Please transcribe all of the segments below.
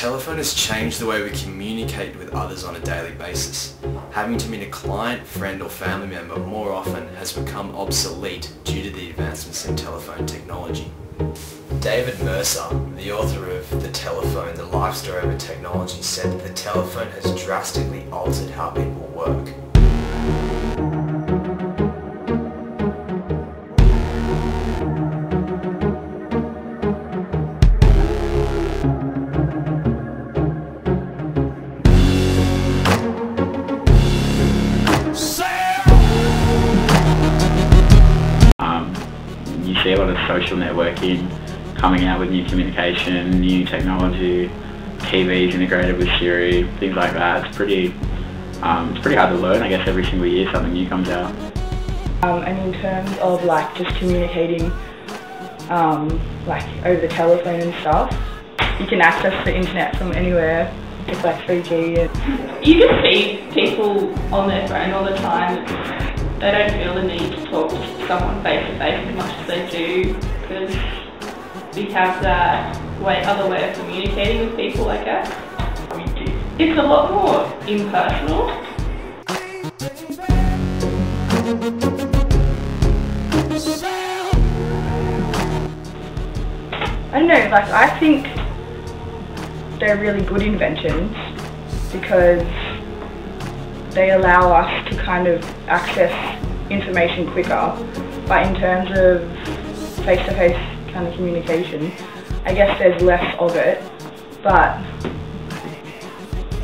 telephone has changed the way we communicate with others on a daily basis. Having to meet a client, friend or family member more often has become obsolete due to the advancements in telephone technology. David Mercer, the author of The Telephone, The Life Story of a Technology, said that the telephone has drastically altered how people work. You see a lot of social networking coming out with new communication, new technology, TVs integrated with Siri, things like that. It's pretty hard to learn. I guess every single year something new comes out. And in terms of like just communicating like over the telephone and stuff, you can access the internet from anywhere. It's like 3G. You can see people on their phone all the time. They don't feel the need to talk to someone face to face as much as they do, because we have that other way of communicating with people, I guess. It's a lot more impersonal. I don't know, like I think they're really good inventions because they allow us to kind of access information quicker, but in terms of face-to-face kind of communication, I guess there's less of it, but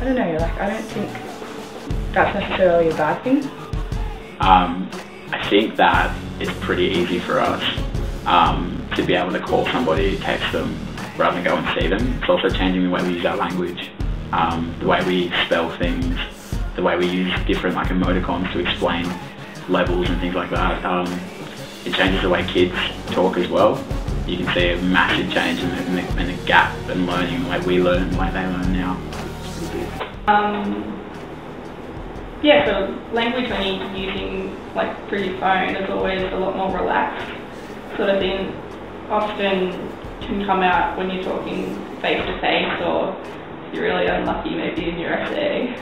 I don't know, like I don't think that's necessarily a bad thing. I think that it's pretty easy for us to be able to call somebody, text them, rather than go and see them. It's also changing the way we use our language, the way we spell things, the way we use different like emoticons to explain levels and things like that. It changes the way kids talk as well. You can see a massive change in the gap in learning, the way we learn, the way they learn now. It's pretty big. Yeah, so language when you're using like through your phone is always a lot more relaxed sort of thing. Often can come out when you're talking face to face, or if you're really unlucky maybe in your essay.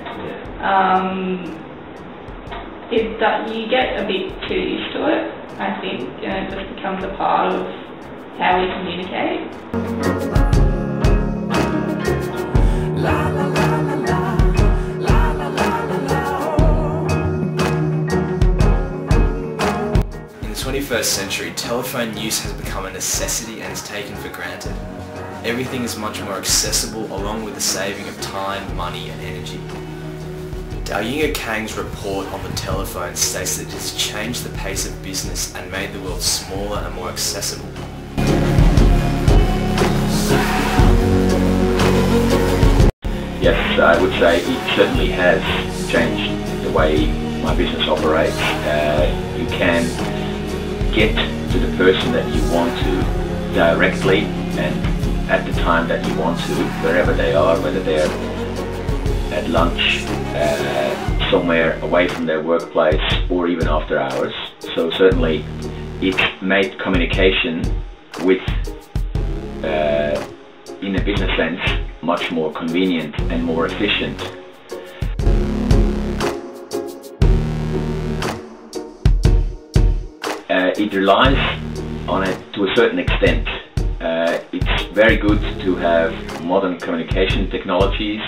You get a bit too used to it, I think, and it just becomes a part of how we communicate. In the 21st century, telephone use has become a necessity and is taken for granted. Everything is much more accessible, along with the saving of time, money and energy. Dalyinga Kang's report on the telephone states that it has changed the pace of business and made the world smaller and more accessible. Yes, I would say it certainly has changed the way my business operates. You can get to the person that you want to directly and at the time that you want to, wherever they are, whether they're at lunch, somewhere away from their workplace, or even after hours. So certainly it's made communication with, in a business sense, much more convenient and more efficient. It relies on it to a certain extent. It's very good to have modern communication technologies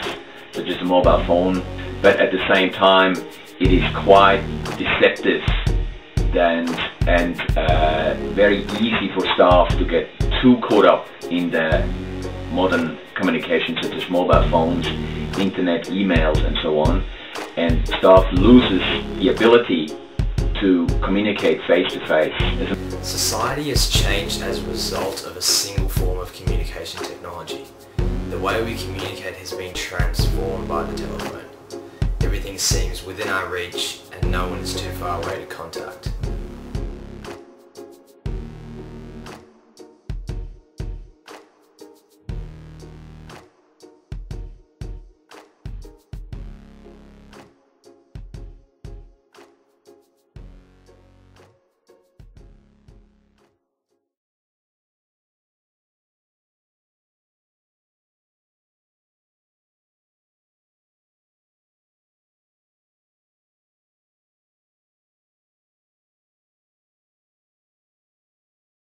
such as a mobile phone, but at the same time it is quite deceptive and very easy for staff to get too caught up in the modern communication such as mobile phones, internet, emails and so on, and staff loses the ability to communicate face to face. Society has changed as a result of a single form of communication technology. The way we communicate has been transformed by the telephone. Everything seems within our reach and no one is too far away to contact.